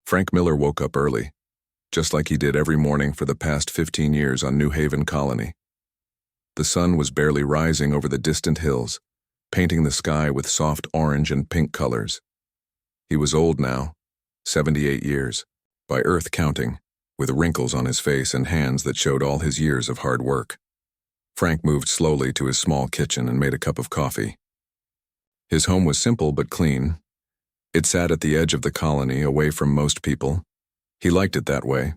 Frank Miller woke up early, just like he did every morning for the past 15 years on New Haven Colony. The sun was barely rising over the distant hills, painting the sky with soft orange and pink colors. He was old now, 78 years, by Earth counting, with wrinkles on his face and hands that showed all his years of hard work. Frank moved slowly to his small kitchen and made a cup of coffee. His home was simple but clean. It sat at the edge of the colony, away from most people. He liked it that way.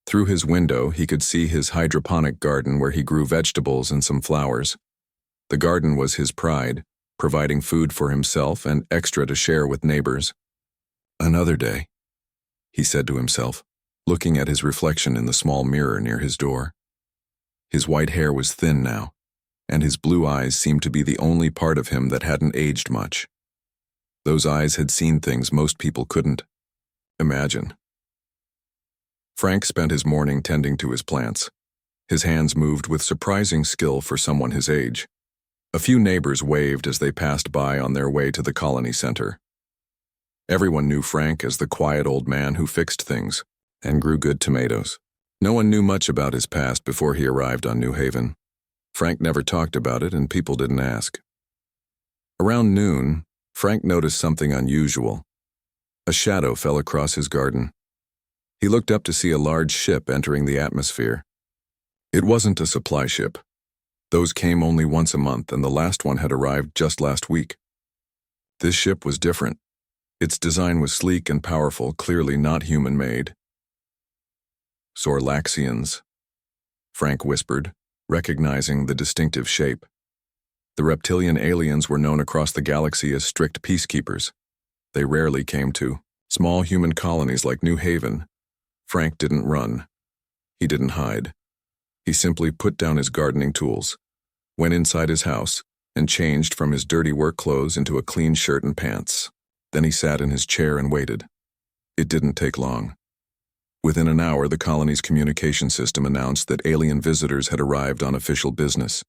Through his window, he could see his hydroponic garden where he grew vegetables and some flowers. The garden was his pride, providing food for himself and extra to share with neighbors. Another day, he said to himself, looking at his reflection in the small mirror near his door. His white hair was thin now, and his blue eyes seemed to be the only part of him that hadn't aged much. Those eyes had seen things most people couldn't imagine. Frank spent his morning tending to his plants. His hands moved with surprising skill for someone his age. A few neighbors waved as they passed by on their way to the colony center. Everyone knew Frank as the quiet old man who fixed things and grew good tomatoes. No one knew much about his past before he arrived on New Haven. Frank never talked about it, and people didn't ask. Around noon, Frank noticed something unusual. A shadow fell across his garden. He looked up to see a large ship entering the atmosphere. It wasn't a supply ship. Those came only once a month, and the last one had arrived just last week. This ship was different. Its design was sleek and powerful, clearly not human-made. Zorlaxians, Frank whispered, recognizing the distinctive shape. The reptilian aliens were known across the galaxy as strict peacekeepers. They rarely came to small human colonies like New Haven. Frank didn't run. He didn't hide. He simply put down his gardening tools, went inside his house, and changed from his dirty work clothes into a clean shirt and pants. Then he sat in his chair and waited. It didn't take long. Within an hour, the colony's communication system announced that alien visitors had arrived on official business.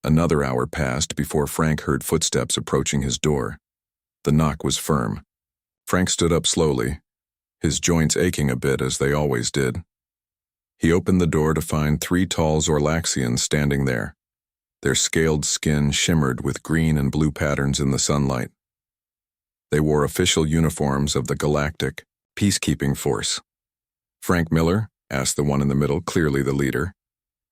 Another hour passed before Frank heard footsteps approaching his door. The knock was firm. Frank stood up slowly, his joints aching a bit as they always did. He opened the door to find 3 tall Zorlaxians standing there. Their scaled skin shimmered with green and blue patterns in the sunlight. They wore official uniforms of the Galactic Peacekeeping Force. "Frank Miller?" asked the one in the middle, clearly the leader.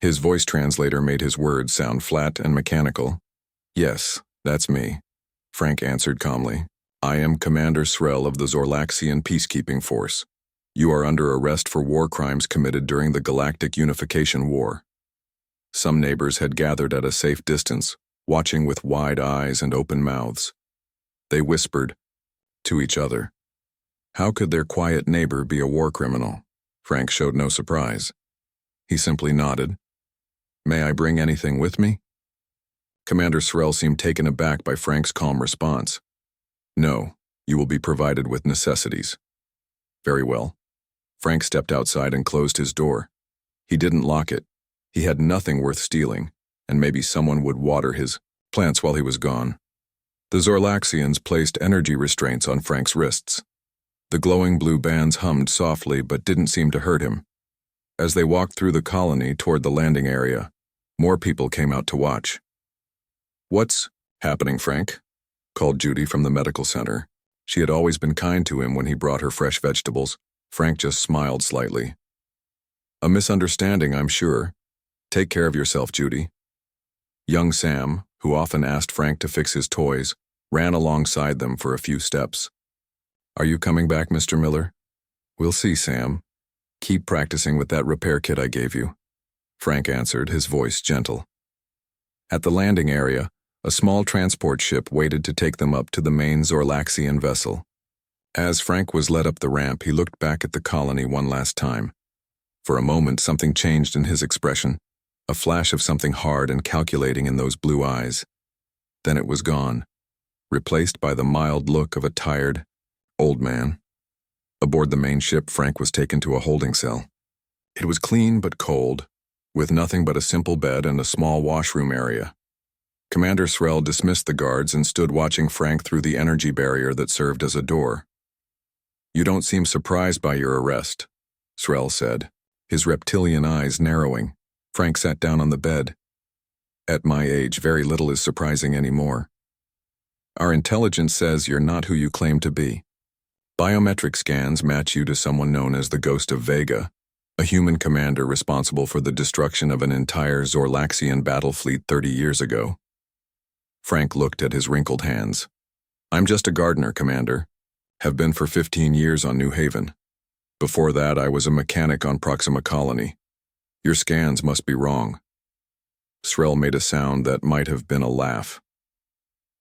His voice translator made his words sound flat and mechanical. "Yes, that's me," Frank answered calmly. "I am Commander Srel of the Zorlaxian Peacekeeping Force. You are under arrest for war crimes committed during the Galactic Unification War." Some neighbors had gathered at a safe distance, watching with wide eyes and open mouths. They whispered to each other. How could their quiet neighbor be a war criminal? Frank showed no surprise. He simply nodded. "May I bring anything with me?" Commander Srel seemed taken aback by Frank's calm response. "No, you will be provided with necessities." "Very well." Frank stepped outside and closed his door. He didn't lock it. He had nothing worth stealing, and maybe someone would water his plants while he was gone. The Zorlaxians placed energy restraints on Frank's wrists. The glowing blue bands hummed softly but didn't seem to hurt him. As they walked through the colony toward the landing area, more people came out to watch. "What's happening, Frank?" called Judy from the medical center. She had always been kind to him when he brought her fresh vegetables. Frank just smiled slightly. "A misunderstanding, I'm sure. Take care of yourself, Judy." Young Sam, who often asked Frank to fix his toys, ran alongside them for a few steps. "Are you coming back, Mr. Miller?" "We'll see, Sam. Keep practicing with that repair kit I gave you," Frank answered, his voice gentle. At the landing area, a small transport ship waited to take them up to the main Zorlaxian vessel. As Frank was led up the ramp, he looked back at the colony one last time. For a moment, something changed in his expression, a flash of something hard and calculating in those blue eyes. Then it was gone, replaced by the mild look of a tired, old man. Aboard the main ship, Frank was taken to a holding cell. It was clean but cold, with nothing but a simple bed and a small washroom area. Commander Srel dismissed the guards and stood watching Frank through the energy barrier that served as a door. You don't seem surprised by your arrest, Srel said, his reptilian eyes narrowing. Frank sat down on the bed. At my age, very little is surprising anymore. Our intelligence says you're not who you claim to be. Biometric scans match you to someone known as the Ghost of Vega, a human commander responsible for the destruction of an entire Zorlaxian battle fleet 30 years ago. Frank looked at his wrinkled hands. I'm just a gardener, Commander. Have been for 15 years on New Haven. Before that, I was a mechanic on Proxima Colony. Your scans must be wrong. Srel made a sound that might have been a laugh.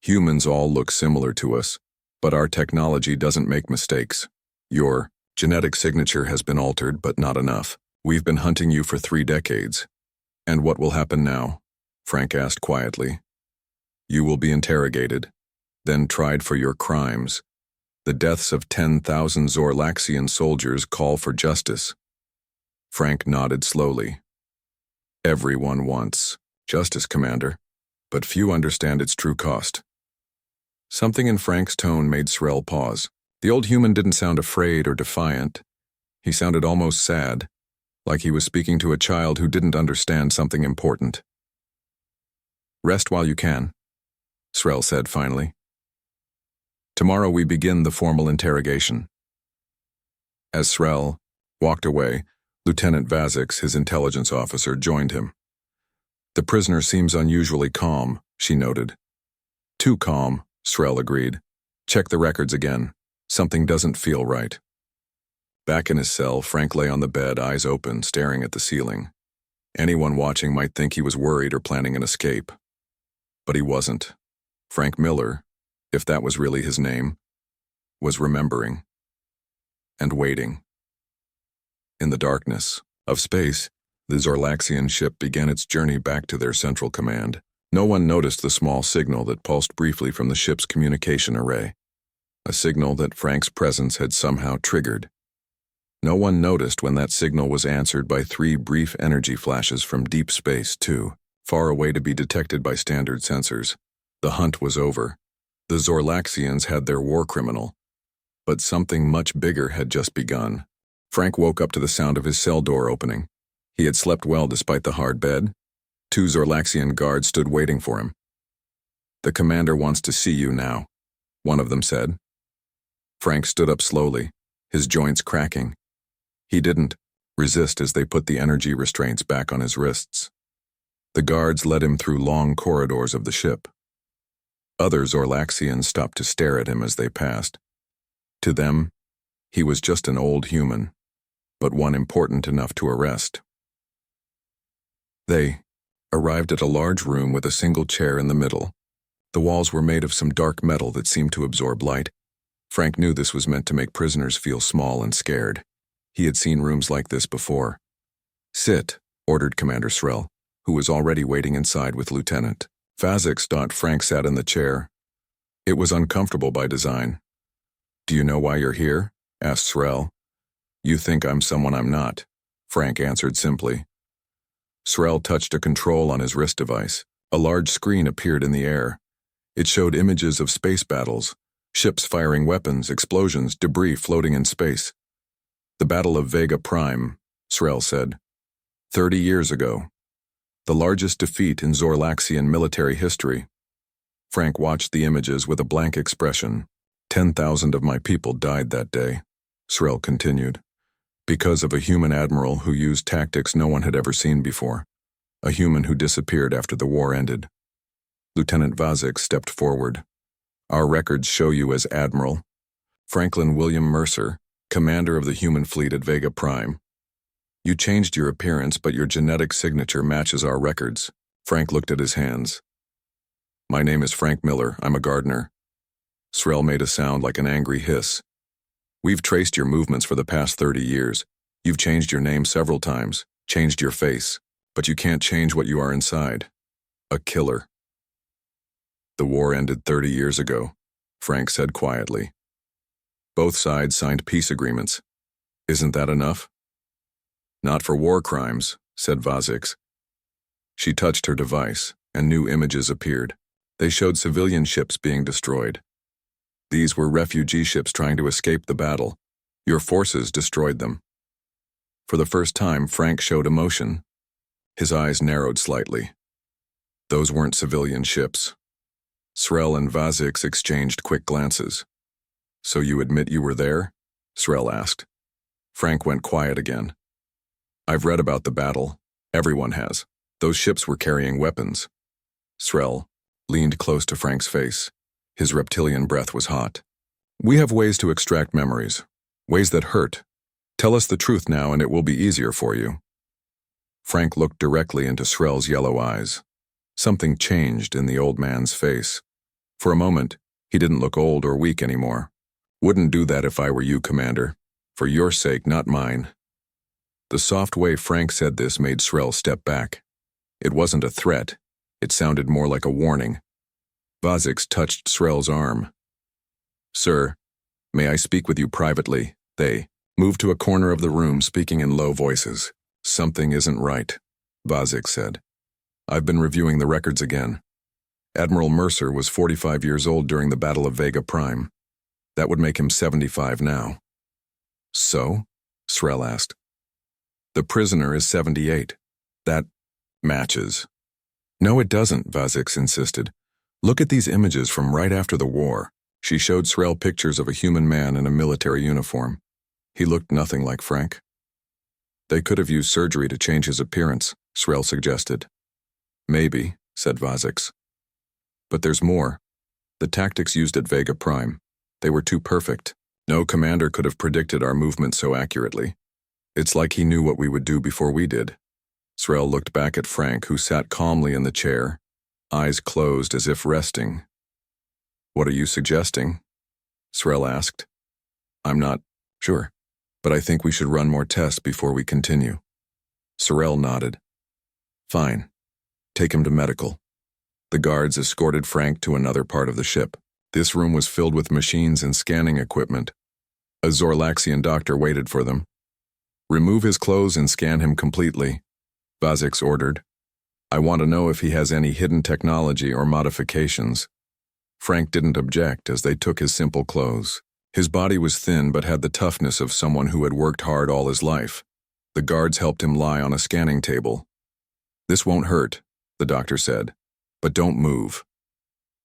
Humans all look similar to us, but our technology doesn't make mistakes. Your genetic signature has been altered, but not enough. We've been hunting you for 3 decades. And what will happen now? Frank asked quietly. You will be interrogated, then tried for your crimes. The deaths of 10,000 Zorlaxian soldiers call for justice. Frank nodded slowly. Everyone wants justice, Commander, but few understand its true cost. Something in Frank's tone made Srel pause. The old human didn't sound afraid or defiant. He sounded almost sad, like he was speaking to a child who didn't understand something important. Rest while you can, Srel said finally. Tomorrow we begin the formal interrogation. As Srel walked away, Lieutenant Vazix, his intelligence officer, joined him. The prisoner seems unusually calm, she noted. Too calm, Srel agreed. Check the records again. Something doesn't feel right. Back in his cell, Frank lay on the bed, eyes open, staring at the ceiling. Anyone watching might think he was worried or planning an escape. But he wasn't. Frank Miller, if that was really his name, was remembering and waiting. In the darkness of space, the Zorlaxian ship began its journey back to their central command. No one noticed the small signal that pulsed briefly from the ship's communication array, a signal that Frank's presence had somehow triggered. No one noticed when that signal was answered by 3 brief energy flashes from deep space, too far away to be detected by standard sensors. The hunt was over. The Zorlaxians had their war criminal. But something much bigger had just begun. Frank woke up to the sound of his cell door opening. He had slept well despite the hard bed. 2 Zorlaxian guards stood waiting for him. The commander wants to see you now, one of them said. Frank stood up slowly, his joints cracking. He didn't resist as they put the energy restraints back on his wrists. The guards led him through long corridors of the ship. Other Zorlaxians stopped to stare at him as they passed. To them, he was just an old human, but one important enough to arrest. They arrived at a large room with a single chair in the middle. The walls were made of some dark metal that seemed to absorb light. Frank knew this was meant to make prisoners feel small and scared. He had seen rooms like this before. Sit, ordered Commander Srel, who was already waiting inside with Lieutenant Vazix. Frank sat in the chair. It was uncomfortable by design. Do you know why you're here? Asked Srel. You think I'm someone I'm not, Frank answered simply. Srel touched a control on his wrist device. A large screen appeared in the air. It showed images of space battles, ships firing weapons, explosions, debris floating in space. The Battle of Vega Prime, Srel said. 30 years ago. The largest defeat in Zorlaxian military history. Frank watched the images with a blank expression. 10,000 of my people died that day, Srel continued, because of a human admiral who used tactics no one had ever seen before. A human who disappeared after the war ended. Lieutenant Vazix stepped forward. Our records show you as Admiral Franklin William Mercer, commander of the human fleet at Vega Prime. You changed your appearance, but your genetic signature matches our records. Frank looked at his hands. My name is Frank Miller. I'm a gardener. Srel made a sound like an angry hiss. We've traced your movements for the past 30 years. You've changed your name several times, changed your face, but you can't change what you are inside. A killer. The war ended 30 years ago, Frank said quietly. Both sides signed peace agreements. Isn't that enough? Not for war crimes, said Vazix. She touched her device, and new images appeared. They showed civilian ships being destroyed. These were refugee ships trying to escape the battle. Your forces destroyed them. For the first time, Frank showed emotion. His eyes narrowed slightly. Those weren't civilian ships. Srel and Vazix exchanged quick glances. So you admit you were there? Srel asked. Frank went quiet again. I've read about the battle. Everyone has. Those ships were carrying weapons. Srel leaned close to Frank's face. His reptilian breath was hot. We have ways to extract memories. Ways that hurt. Tell us the truth now and it will be easier for you. Frank looked directly into Srel's yellow eyes. Something changed in the old man's face. For a moment, he didn't look old or weak anymore. Wouldn't do that if I were you, Commander. For your sake, not mine. The soft way Frank said this made Srel step back. It wasn't a threat. It sounded more like a warning. Vazix touched Srel's arm. Sir, may I speak with you privately? They moved to a corner of the room, speaking in low voices. Something isn't right, Vazix said. I've been reviewing the records again. Admiral Mercer was 45 years old during the Battle of Vega Prime. That would make him 75 now. So? Srel asked. The prisoner is 78. That matches. No, it doesn't, Vazix insisted. Look at these images from right after the war. She showed Srel pictures of a human man in a military uniform. He looked nothing like Frank. They could have used surgery to change his appearance, Srel suggested. Maybe, said Vazix. But there's more. The tactics used at Vega Prime. They were too perfect. No commander could have predicted our movement so accurately. It's like he knew what we would do before we did. Srel looked back at Frank, who sat calmly in the chair, eyes closed as if resting. What are you suggesting? Srel asked. I'm not sure, but I think we should run more tests before we continue. Srel nodded. Fine. Take him to medical. The guards escorted Frank to another part of the ship. This room was filled with machines and scanning equipment. A Zorlaxian doctor waited for them. Remove his clothes and scan him completely, Vazix ordered. I want to know if he has any hidden technology or modifications. Frank didn't object as they took his simple clothes. His body was thin but had the toughness of someone who had worked hard all his life. The guards helped him lie on a scanning table. This won't hurt, the doctor said, but don't move.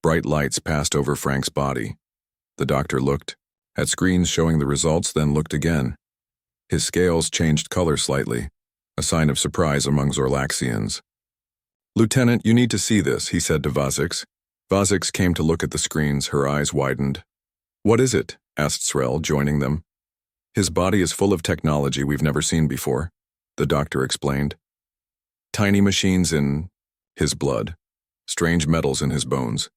Bright lights passed over Frank's body. The doctor looked at screens showing the results, then looked again. His scales changed color slightly, a sign of surprise among Zorlaxians. Lieutenant, you need to see this, he said to Vazix. Vazix came to look at the screens, her eyes widened. What is it? Asked Srel, joining them. His body is full of technology we've never seen before, the doctor explained. Tiny machines in his blood, strange metals in his bones.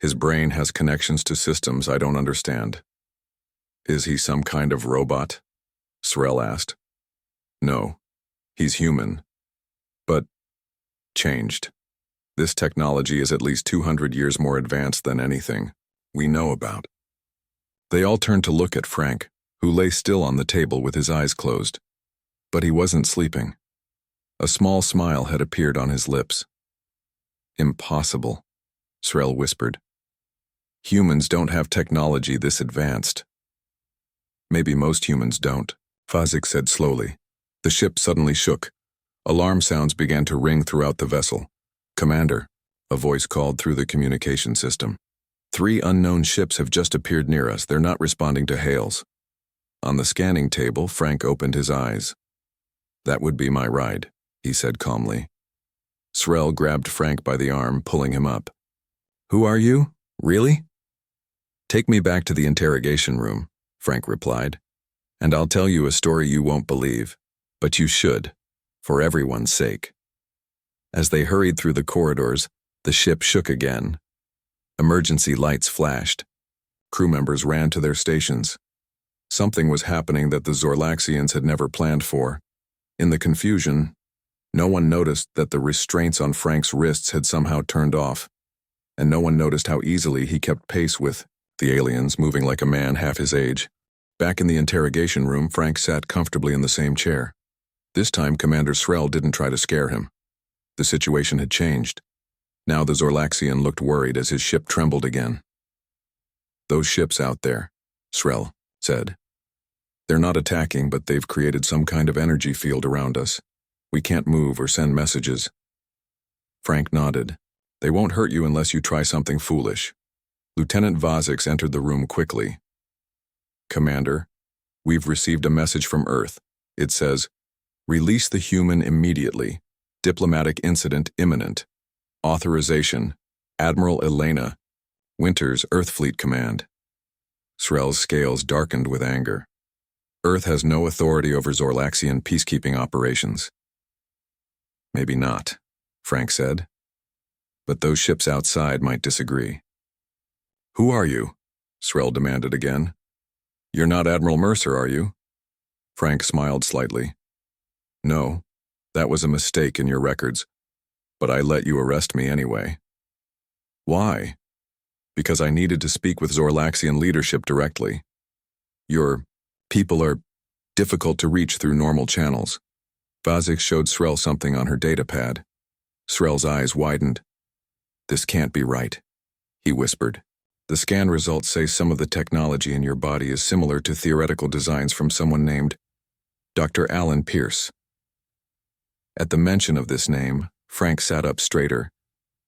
His brain has connections to systems I don't understand. Is he some kind of robot? Srel asked. No, he's human. But changed. This technology is at least 200 years more advanced than anything we know about. They all turned to look at Frank, who lay still on the table with his eyes closed. But he wasn't sleeping. A small smile had appeared on his lips. Impossible, Srel whispered. Humans don't have technology this advanced. Maybe most humans don't, Vazix said slowly. The ship suddenly shook. Alarm sounds began to ring throughout the vessel. Commander, a voice called through the communication system. 3 unknown ships have just appeared near us. They're not responding to hails. On the scanning table, Frank opened his eyes. That would be my ride, he said calmly. Srel grabbed Frank by the arm, pulling him up. Who are you? Really? Take me back to the interrogation room, Frank replied, and I'll tell you a story you won't believe, but you should, for everyone's sake. As they hurried through the corridors, the ship shook again. Emergency lights flashed. Crew members ran to their stations. Something was happening that the Zorlaxians had never planned for. In the confusion, no one noticed that the restraints on Frank's wrists had somehow turned off, and no one noticed how easily he kept pace with the aliens, moving like a man half his age. Back in the interrogation room, Frank sat comfortably in the same chair. This time, Commander Srel didn't try to scare him. The situation had changed. Now the Zorlaxian looked worried as his ship trembled again. Those ships out there, Srel said. They're not attacking, but they've created some kind of energy field around us. We can't move or send messages. Frank nodded. They won't hurt you unless you try something foolish. Lieutenant Vazix entered the room quickly. Commander, we've received a message from Earth. It says, release the human immediately. Diplomatic incident imminent. Authorization, Admiral Elena, Winters, Earth Fleet Command. Srel's scales darkened with anger. Earth has no authority over Zorlaxian peacekeeping operations. Maybe not, Frank said. But those ships outside might disagree. Who are you? Srel demanded again. You're not Admiral Mercer, are you? Frank smiled slightly. No, that was a mistake in your records, but I let you arrest me anyway. Why? Because I needed to speak with Zorlaxian leadership directly. Your people are difficult to reach through normal channels. Vazix showed Srel something on her datapad. Srel's eyes widened. This can't be right, he whispered. The scan results say some of the technology in your body is similar to theoretical designs from someone named Dr. Alan Pierce. At the mention of this name, Frank sat up straighter.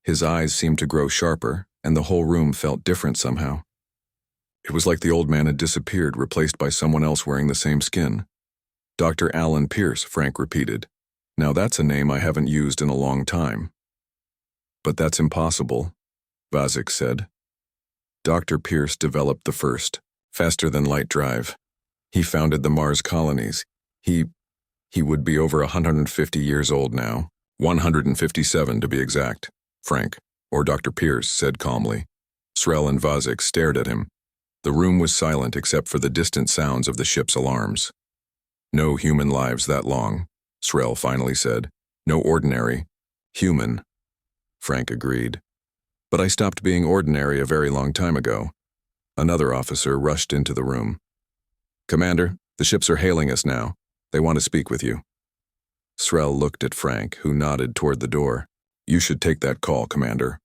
His eyes seemed to grow sharper, and the whole room felt different somehow. It was like the old man had disappeared, replaced by someone else wearing the same skin. Dr. Alan Pierce, Frank repeated. Now that's a name I haven't used in a long time. But that's impossible, Vazix said. Dr. Pierce developed the first, faster-than-light drive. He founded the Mars colonies. He would be over 150 years old now. 157 to be exact, Frank, or Dr. Pierce, said calmly. Srel and Vazix stared at him. The room was silent except for the distant sounds of the ship's alarms. No human lives that long, Srel finally said. No ordinary. Human. Frank agreed. But I stopped being ordinary a very long time ago. Another officer rushed into the room. Commander, the ships are hailing us now. They want to speak with you. Srel looked at Frank, who nodded toward the door. You should take that call, Commander.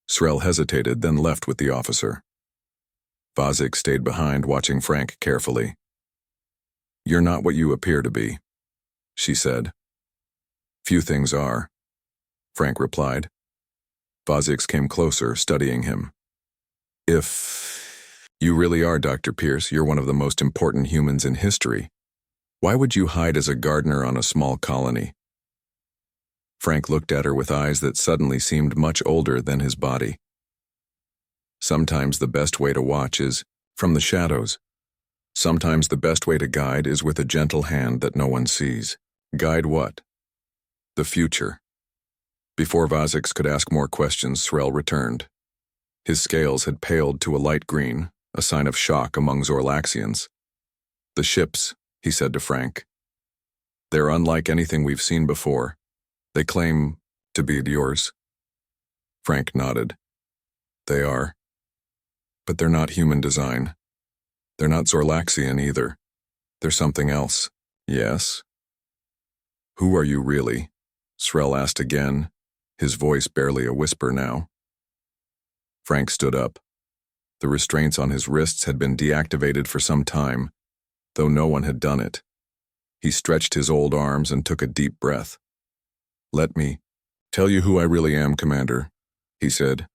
Srel hesitated, then left with the officer. Vazix stayed behind, watching Frank carefully. You're not what you appear to be, she said. Few things are, Frank replied. Vazix came closer, studying him. If you really are Dr. Pierce, you're one of the most important humans in history. Why would you hide as a gardener on a small colony? Frank looked at her with eyes that suddenly seemed much older than his body. Sometimes the best way to watch is from the shadows. Sometimes the best way to guide is with a gentle hand that no one sees. Guide what? The future. Before Vazix could ask more questions, Srel returned. His scales had paled to a light green, a sign of shock among Zorlaxians. The ships, he said to Frank. They're unlike anything we've seen before. They claim to be yours. Frank nodded. They are. But they're not human design. They're not Zorlaxian either. They're something else. Yes? Who are you really? Srel asked again, his voice barely a whisper now. Frank stood up. The restraints on his wrists had been deactivated for some time, though no one had done it. He stretched his old arms and took a deep breath. Let me tell you who I really am, Commander, he said.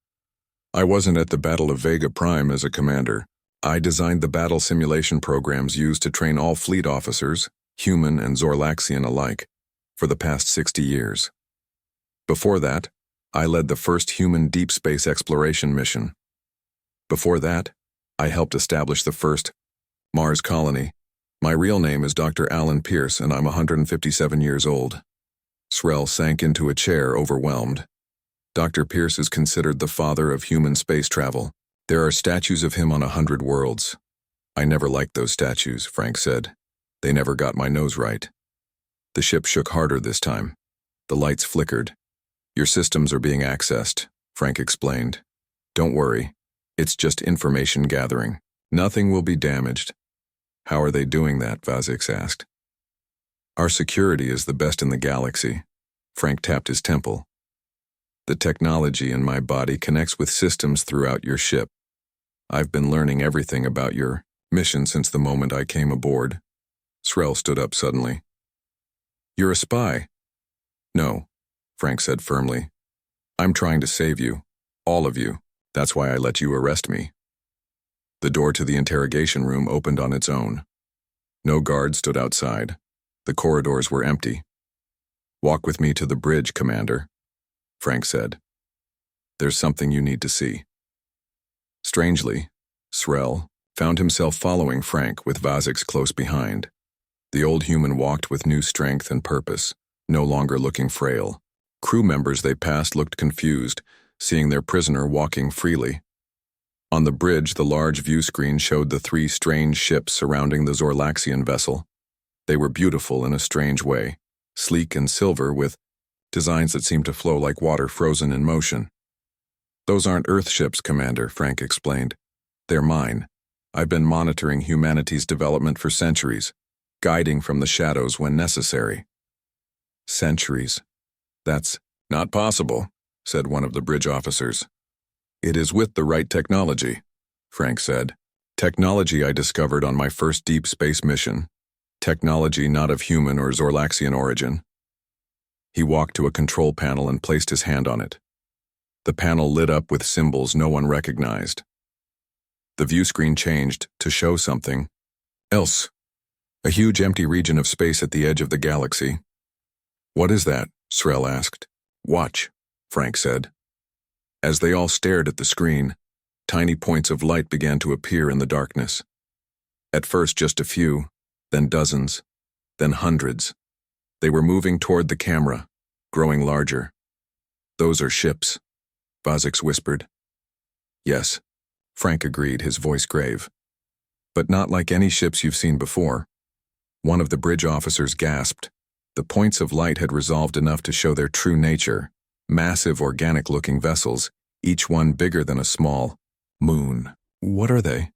I wasn't at the Battle of Vega Prime as a commander. I designed the battle simulation programs used to train all fleet officers, human and Zorlaxian alike, for the past 60 years. Before that, I led the first human deep space exploration mission. Before that, I helped establish the first Mars colony. My real name is Dr. Alan Pierce, and I'm 157 years old. Srel sank into a chair, overwhelmed. Dr. Pierce is considered the father of human space travel. There are statues of him on 100 worlds. I never liked those statues, Frank said. They never got my nose right. The ship shook harder this time. The lights flickered. Your systems are being accessed, Frank explained. Don't worry. It's just information gathering. Nothing will be damaged. How are they doing that? Vazix asked. Our security is the best in the galaxy. Frank tapped his temple. The technology in my body connects with systems throughout your ship. I've been learning everything about your Mission since the moment I came aboard. Srel stood up suddenly. You're a spy. No, Frank said firmly. I'm trying to save you. All of you. That's why I let you arrest me. The door to the interrogation room opened on its own. No guards stood outside. The corridors were empty. Walk with me to the bridge, Commander, Frank said. There's something you need to see. Strangely, Srel found himself following Frank with Vazix close behind. The old human walked with new strength and purpose, no longer looking frail. Crew members they passed looked confused, seeing their prisoner walking freely. On the bridge, the large view screen showed the three strange ships surrounding the Zorlaxian vessel. They were beautiful in a strange way, sleek and silver with designs that seemed to flow like water frozen in motion. Those aren't Earth ships, Commander, Frank explained. They're mine. I've been monitoring humanity's development for centuries, guiding from the shadows when necessary. Centuries. That's not possible, said one of the bridge officers. It is with the right technology, Frank said. Technology I discovered on my first deep space mission. Technology not of human or Zorlaxian origin. He walked to a control panel and placed his hand on it. The panel lit up with symbols no one recognized. The view screen changed to show something else. A huge empty region of space at the edge of the galaxy. What is that? Srel asked. Watch, Frank said. As they all stared at the screen, tiny points of light began to appear in the darkness. At first just a few, then dozens, then hundreds. They were moving toward the camera, growing larger. Those are ships, Vazix whispered. Yes, Frank agreed, his voice grave. But not like any ships you've seen before. One of the bridge officers gasped. The points of light had resolved enough to show their true nature. Massive organic-looking vessels, each one bigger than a small moon. What are they?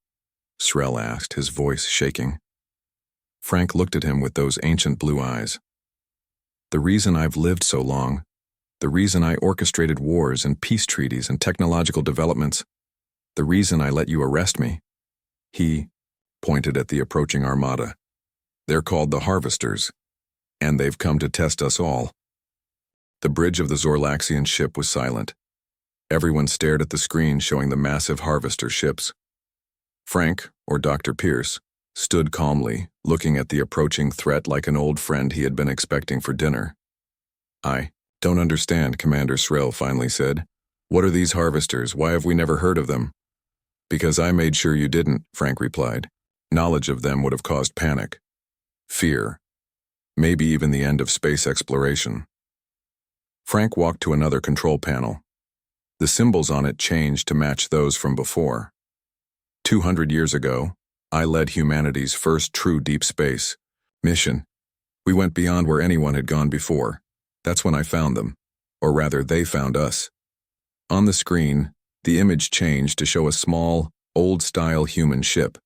Srel asked, his voice shaking. Frank looked at him with those ancient blue eyes. The reason I've lived so long, the reason I orchestrated wars and peace treaties and technological developments, the reason I let you arrest me. He pointed at the approaching armada. They're called the Harvesters, and they've come to test us all. The bridge of the Zorlaxian ship was silent. Everyone stared at the screen showing the massive Harvester ships. Frank, or Dr. Pierce, stood calmly, looking at the approaching threat like an old friend he had been expecting for dinner. I don't understand, Commander Srel finally said. What are these Harvesters? Why have we never heard of them? Because I made sure you didn't, Frank replied. Knowledge of them would have caused panic, fear, maybe even the end of space exploration. Frank walked to another control panel. The symbols on it changed to match those from before. 200 years ago, I led humanity's first true deep space mission. We went beyond where anyone had gone before. That's when I found them. Or rather, they found us. On the screen, the image changed to show a small, old-style human ship.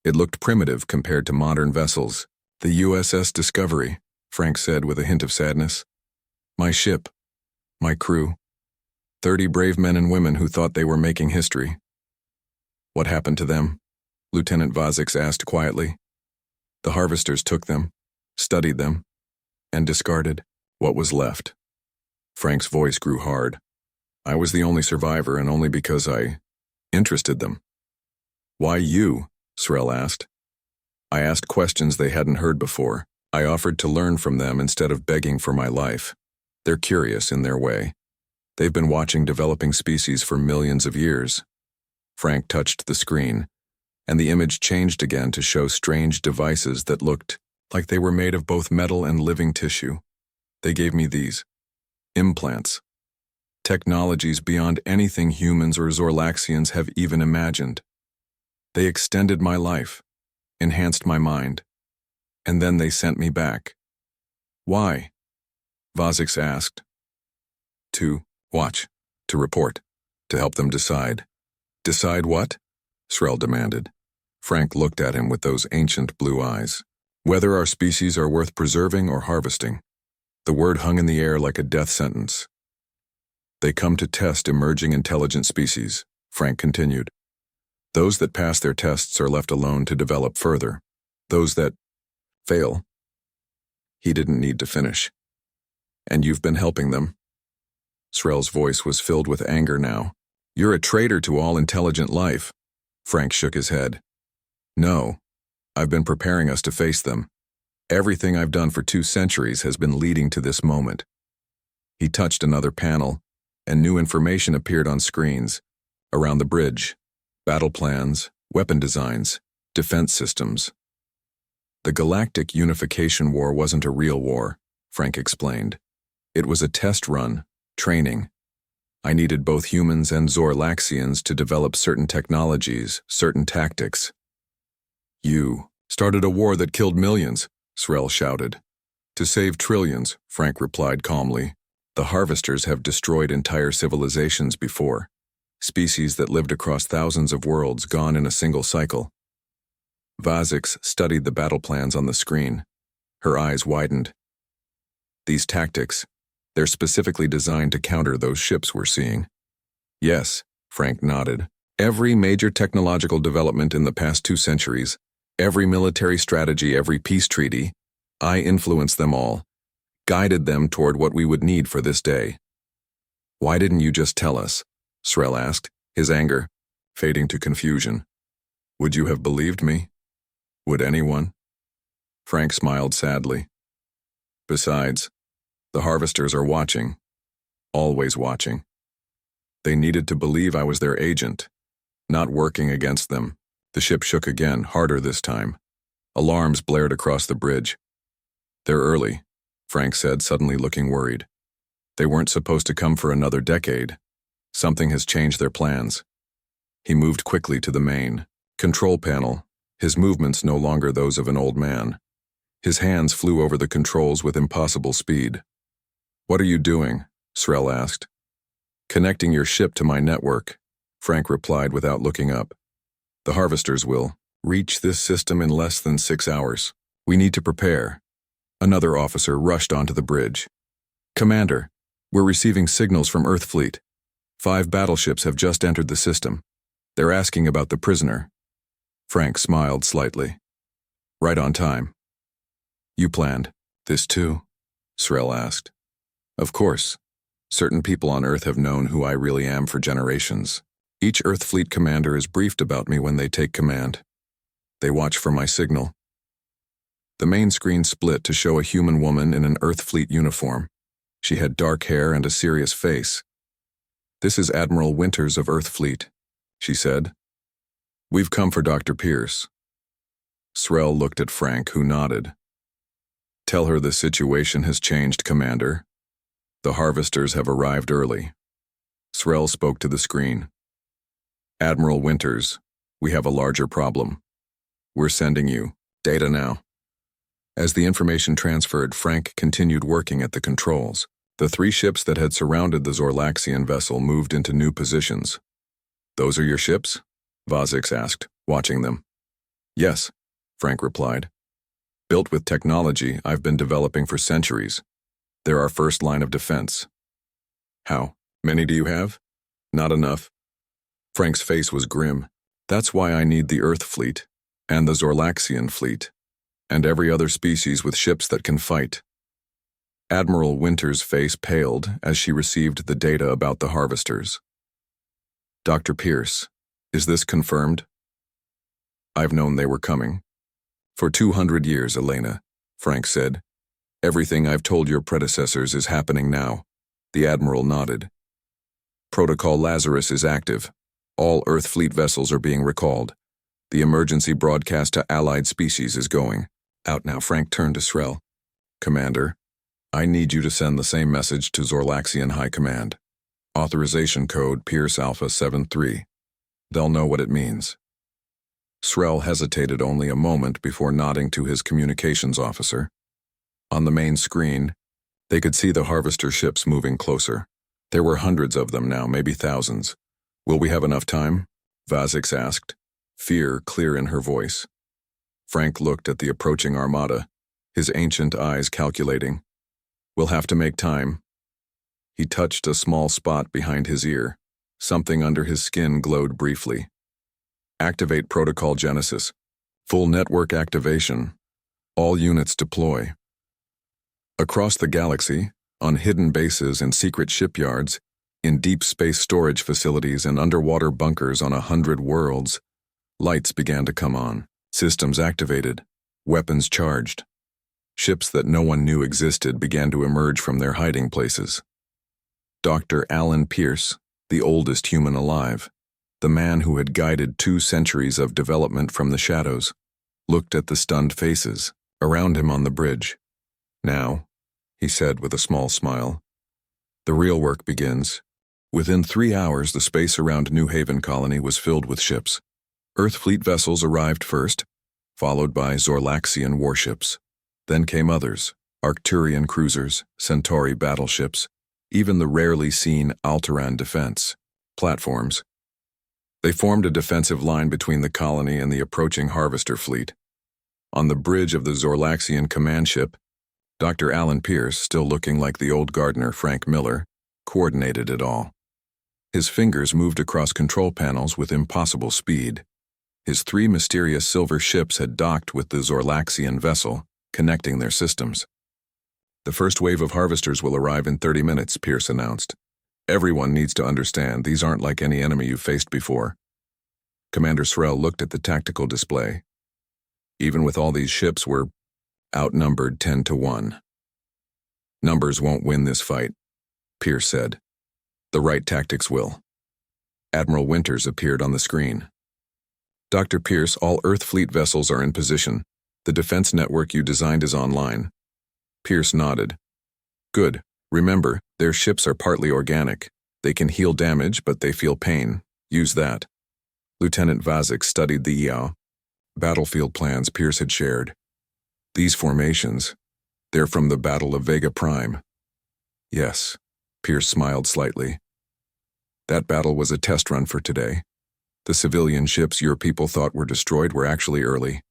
It looked primitive compared to modern vessels. The USS Discovery, Frank said with a hint of sadness. My ship. My crew. 30 brave men and women who thought they were making history. What happened to them? Lieutenant Vazix asked quietly. The Harvesters took them, studied them, and discarded what was left. Frank's voice grew hard. I was the only survivor, and only because I interested them. Why you? Srel asked. I asked questions they hadn't heard before. I offered to learn from them instead of begging for my life. They're curious in their way. They've been watching developing species for millions of years. Frank touched the screen, and the image changed again to show strange devices that looked like they were made of both metal and living tissue. They gave me these implants. Technologies beyond anything humans or Zorlaxians have even imagined. They extended my life, enhanced my mind, and then they sent me back. Why? Vazix asked. To watch, to report, to help them decide. Decide what? Srel demanded. Frank looked at him with those ancient blue eyes. Whether our species are worth preserving or harvesting. The word hung in the air like a death sentence. They come to test emerging intelligent species, Frank continued. Those that pass their tests are left alone to develop further. Those that fail, he didn't need to finish. And you've been helping them. Srel's voice was filled with anger now. You're a traitor to all intelligent life. Frank shook his head. No, I've been preparing us to face them. Everything I've done for 2 centuries has been leading to this moment. He touched another panel, and new information appeared on screens. Around the bridge, battle plans, weapon designs, defense systems. The Galactic Unification War wasn't a real war, Frank explained. It was a test run, training. I needed both humans and Zorlaxians to develop certain technologies, certain tactics. You started a war that killed millions, Srel shouted. To save trillions, Frank replied calmly. The harvesters have destroyed entire civilizations before. Species that lived across thousands of worlds gone in a single cycle. Vazix studied the battle plans on the screen. Her eyes widened. These tactics, they're specifically designed to counter those ships we're seeing. Yes, Frank nodded. Every major technological development in the past 2 centuries, every military strategy, every peace treaty, I influenced them all, guided them toward what we would need for this day. Why didn't you just tell us? Srel asked, his anger fading to confusion. Would you have believed me? Would anyone? Frank smiled sadly. Besides, the harvesters are watching. Always watching. They needed to believe I was their agent, not working against them. The ship shook again, harder this time. Alarms blared across the bridge. They're early, Frank said, suddenly looking worried. They weren't supposed to come for another decade. Something has changed their plans. He moved quickly to the main control panel, his movements no longer those of an old man. His hands flew over the controls with impossible speed. What are you doing? Srel asked. Connecting your ship to my network, Frank replied without looking up. The harvesters will reach this system in less than 6 hours. We need to prepare. Another officer rushed onto the bridge. Commander, we're receiving signals from Earth Fleet. 5 battleships have just entered the system. They're asking about the prisoner. Frank smiled slightly. Right on time. You planned this too? Srel asked. Of course. Certain people on Earth have known who I really am for generations. Each Earth Fleet commander is briefed about me when they take command. They watch for my signal. The main screen split to show a human woman in an Earth Fleet uniform. She had dark hair and a serious face. This is Admiral Winters of Earth Fleet, she said. We've come for Dr. Pierce. Srel looked at Frank, who nodded. Tell her the situation has changed, Commander. The harvesters have arrived early. Srel spoke to the screen. Admiral Winters, we have a larger problem. We're sending you data now. As the information transferred, Frank continued working at the controls. The 3 ships that had surrounded the Zorlaxian vessel moved into new positions. Those are your ships? Vazix asked, watching them. Yes, Frank replied. Built with technology I've been developing for centuries. They're our first line of defense. How many do you have? Not enough. Frank's face was grim. That's why I need the Earth Fleet, and the Zorlaxian Fleet, and every other species with ships that can fight. Admiral Winters' face paled as she received the data about the harvesters. Dr. Pierce, is this confirmed? I've known they were coming. For 200 years, Elena, Frank said. Everything I've told your predecessors is happening now. The Admiral nodded. Protocol Lazarus is active. All Earth Fleet vessels are being recalled. The emergency broadcast to allied species is going out now. Frank turned to Srel. Commander, I need you to send the same message to Zorlaxian High Command. Authorization code Pierce Alpha 73. They'll know what it means. Srel hesitated only a moment before nodding to his communications officer. On the main screen, they could see the harvester ships moving closer. There were hundreds of them now, maybe thousands. Will we have enough time? Vazix asked, fear clear in her voice. Frank looked at the approaching armada, his ancient eyes calculating. We'll have to make time. He touched a small spot behind his ear. Something under his skin glowed briefly. Activate Protocol Genesis. Full network activation. All units deploy. Across the galaxy, on hidden bases and secret shipyards, in deep space storage facilities and underwater bunkers on 100 worlds, lights began to come on. Systems activated. Weapons charged. Ships that no one knew existed began to emerge from their hiding places. Dr. Alan Pierce, the oldest human alive, the man who had guided 2 centuries of development from the shadows, looked at the stunned faces around him on the bridge. Now, he said with a small smile, the real work begins. Within 3 hours, the space around New Haven colony was filled with ships. Earth fleet vessels arrived first, followed by Zorlaxian warships. Then came others, Arcturian cruisers, Centauri battleships, even the rarely seen Alteran defense platforms. They formed a defensive line between the colony and the approaching harvester fleet. On the bridge of the Zorlaxian command ship, Dr. Alan Pierce, still looking like the old gardener Frank Miller, coordinated it all. His fingers moved across control panels with impossible speed. His 3 mysterious silver ships had docked with the Zorlaxian vessel, connecting their systems. The first wave of harvesters will arrive in 30 minutes, Pierce announced. Everyone needs to understand these aren't like any enemy you've faced before. Commander Srel looked at the tactical display. Even with all these ships, we're outnumbered 10 to 1. Numbers won't win this fight, Pierce said. The right tactics will. Admiral Winters appeared on the screen. Dr. Pierce, all Earth fleet vessels are in position. The defense network you designed is online. Pierce nodded. Good. Remember, their ships are partly organic. They can heal damage, but they feel pain. Use that. Lieutenant Vazik studied the battlefield plans Pierce had shared. These formations, they're from the Battle of Vega Prime. Yes, Pierce smiled slightly. That battle was a test run for today. The civilian ships your people thought were destroyed were actually early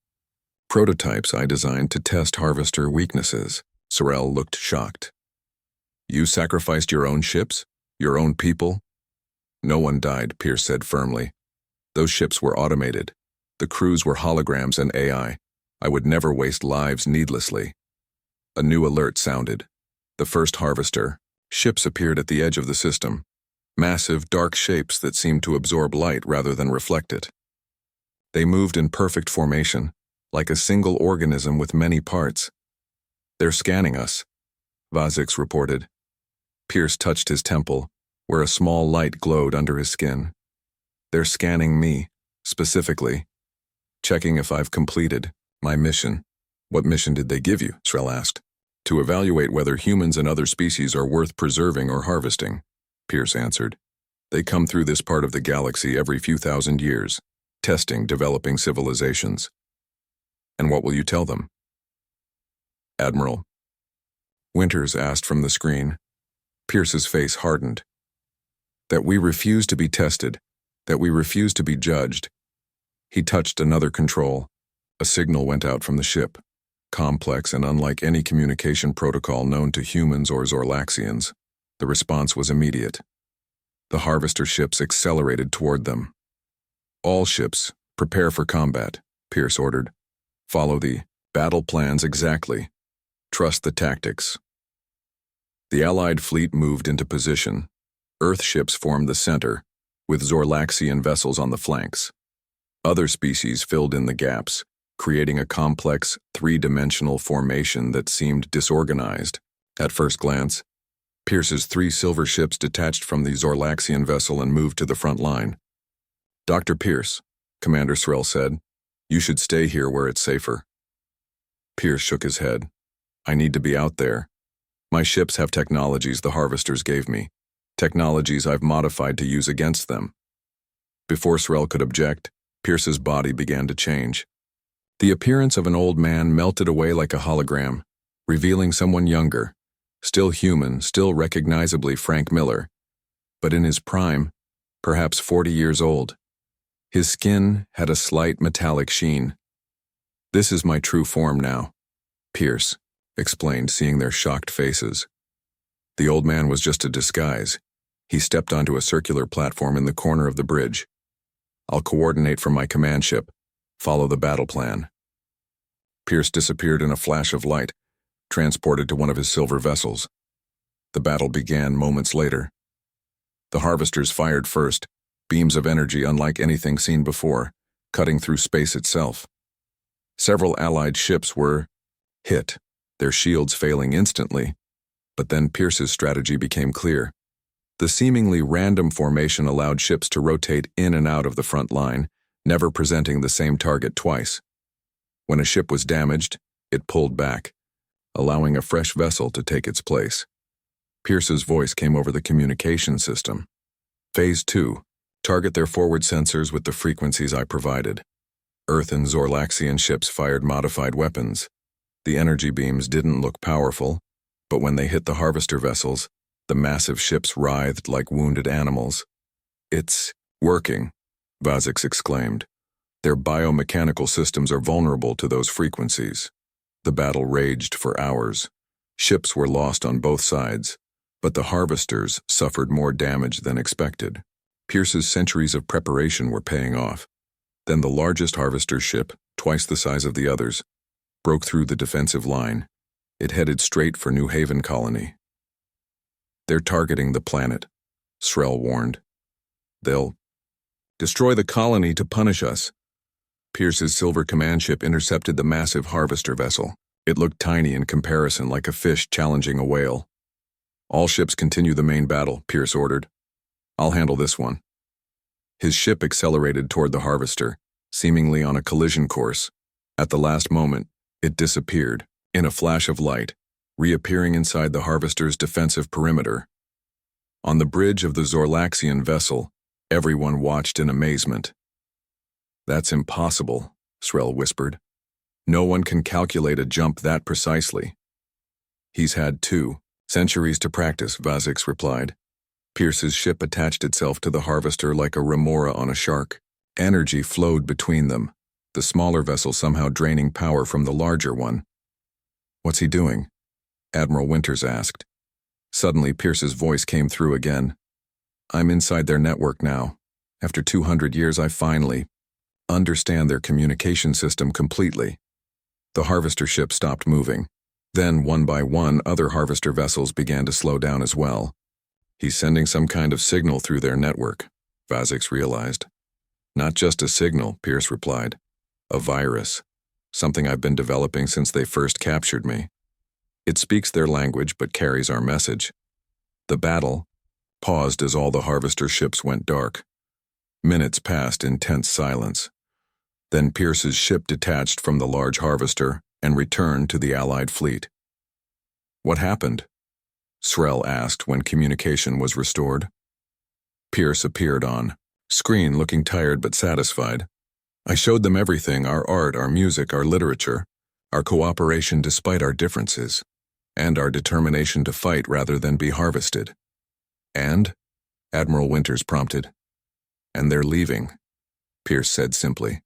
prototypes I designed to test harvester weaknesses. Sorel looked shocked. You sacrificed your own ships? Your own people? No one died, Pierce said firmly. Those ships were automated. The crews were holograms and AI. I would never waste lives needlessly. A new alert sounded. The first harvester. Ships appeared at the edge of the system. Massive, dark shapes that seemed to absorb light rather than reflect it. They moved in perfect formation, like a single organism with many parts. They're scanning us, Vazix reported. Pierce touched his temple, where a small light glowed under his skin. They're scanning me, specifically, checking if I've completed my mission. What mission did they give you? Srel asked. To evaluate whether humans and other species are worth preserving or harvesting, Pierce answered. They come through this part of the galaxy every few thousand years, testing developing civilizations. And what will you tell them? Admiral. Winters asked from the screen. Pierce's face hardened. That we refuse to be tested, that we refuse to be judged. He touched another control. A signal went out from the ship, complex and unlike any communication protocol known to humans or Zorlaxians. The response was immediate. The harvester ships accelerated toward them. All ships, prepare for combat, Pierce ordered. Follow the battle plans exactly. Trust the tactics. The Allied fleet moved into position. Earth ships formed the center, with Zorlaxian vessels on the flanks. Other species filled in the gaps, creating a complex, 3-dimensional formation that seemed disorganized. At first glance, Pierce's 3 silver ships detached from the Zorlaxian vessel and moved to the front line. Dr. Pierce, Commander Srel said, you should stay here where it's safer. Pierce shook his head. I need to be out there. My ships have technologies the harvesters gave me, technologies I've modified to use against them. Before Srel could object, Pierce's body began to change. The appearance of an old man melted away like a hologram, revealing someone younger, still human, still recognizably Frank Miller, but in his prime, perhaps 40 years old. His skin had a slight metallic sheen. This is my true form now, Pierce explained, seeing their shocked faces. The old man was just a disguise. He stepped onto a circular platform in the corner of the bridge. I'll coordinate from my command ship. Follow the battle plan. Pierce disappeared in a flash of light, transported to one of his silver vessels. The battle began moments later. The harvesters fired first, beams of energy unlike anything seen before, cutting through space itself. Several Allied ships were hit, their shields failing instantly, but then Pierce's strategy became clear. The seemingly random formation allowed ships to rotate in and out of the front line, never presenting the same target twice. When a ship was damaged, it pulled back, allowing a fresh vessel to take its place. Pierce's voice came over the communication system. Phase 2. Target their forward sensors with the frequencies I provided. Earth and Zorlaxian ships fired modified weapons. The energy beams didn't look powerful, but when they hit the harvester vessels, the massive ships writhed like wounded animals. "It's working," Vazix exclaimed. "Their biomechanical systems are vulnerable to those frequencies." The battle raged for hours. Ships were lost on both sides, but the harvesters suffered more damage than expected. Pierce's centuries of preparation were paying off. Then the largest harvester ship, twice the size of the others, broke through the defensive line. It headed straight for New Haven Colony. "They're targeting the planet," Srel warned. "They'll destroy the colony to punish us." Pierce's silver command ship intercepted the massive harvester vessel. It looked tiny in comparison, like a fish challenging a whale. "All ships continue the main battle," Pierce ordered. "I'll handle this one." His ship accelerated toward the harvester, seemingly on a collision course. At the last moment, it disappeared, in a flash of light, reappearing inside the harvester's defensive perimeter. On the bridge of the Zorlaxian vessel, everyone watched in amazement. "That's impossible," Srel whispered. "No one can calculate a jump that precisely." "He's had 2 centuries to practice," Vazix replied. Pierce's ship attached itself to the harvester like a remora on a shark. Energy flowed between them, the smaller vessel somehow draining power from the larger one. "What's he doing?" Admiral Winters asked. Suddenly, Pierce's voice came through again. "I'm inside their network now. After 200 years, I finally understand their communication system completely." The harvester ship stopped moving. Then, one by one, other harvester vessels began to slow down as well. "He's sending some kind of signal through their network," Vazix realized. "Not just a signal," Pierce replied. "A virus. Something I've been developing since they first captured me. It speaks their language but carries our message." The battle paused as all the harvester ships went dark. Minutes passed in tense silence. Then Pierce's ship detached from the large harvester and returned to the Allied fleet. "What happened?" Srel asked when communication was restored. Pierce appeared on screen, looking tired but satisfied. "I showed them everything, our art, our music, our literature, our cooperation despite our differences, and our determination to fight rather than be harvested." "And?" Admiral Winters prompted. "And they're leaving," Pierce said simply.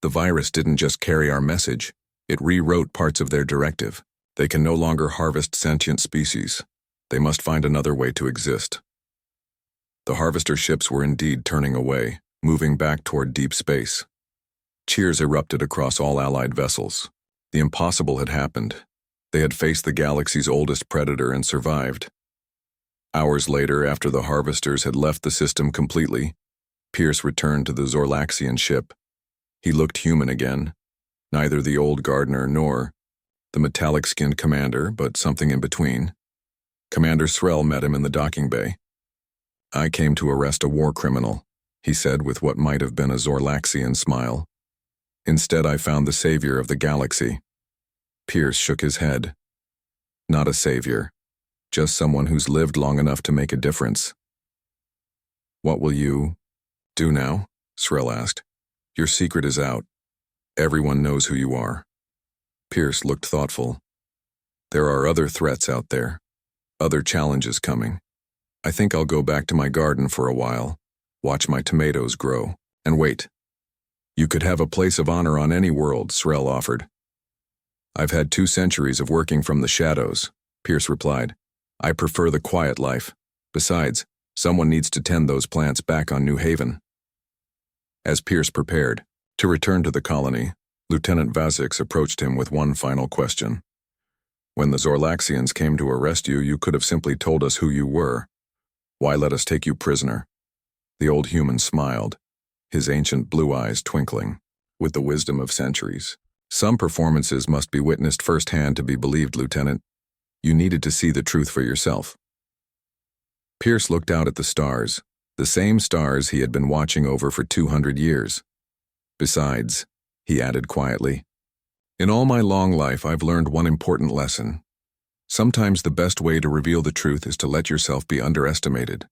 "The virus didn't just carry our message, it rewrote parts of their directive. They can no longer harvest sentient species. They must find another way to exist." The harvester ships were indeed turning away, moving back toward deep space. Cheers erupted across all Allied vessels. The impossible had happened. They had faced the galaxy's oldest predator and survived. Hours later, after the harvesters had left the system completely, Pierce returned to the Zorlaxian ship. He looked human again, neither the old gardener nor the metallic-skinned commander, but something in between. Commander Srel met him in the docking bay. "I came to arrest a war criminal," he said with what might have been a Zorlaxian smile. "Instead, I found the savior of the galaxy." Pierce shook his head. "Not a savior, just someone who's lived long enough to make a difference." "What will you do now?" Srel asked. "Your secret is out. Everyone knows who you are." Pierce looked thoughtful. "There are other threats out there, other challenges coming. I think I'll go back to my garden for a while, watch my tomatoes grow, and wait." "You could have a place of honor on any world," Srel offered. "I've had 2 centuries of working from the shadows," Pierce replied. "I prefer the quiet life. Besides, someone needs to tend those plants back on New Haven." As Pierce prepared to return to the colony, Lieutenant Vazix approached him with one final question. When the Zorlaxians came to arrest you, you could have simply told us who you were. Why let us take you prisoner? The old human smiled, his ancient blue eyes twinkling with the wisdom of centuries. Some performances must be witnessed firsthand to be believed, Lieutenant. You needed to see the truth for yourself. Pierce looked out at the stars, the same stars he had been watching over for 200 years. Besides, he added quietly, in all my long life I've learned one important lesson. Sometimes the best way to reveal the truth is to let yourself be underestimated.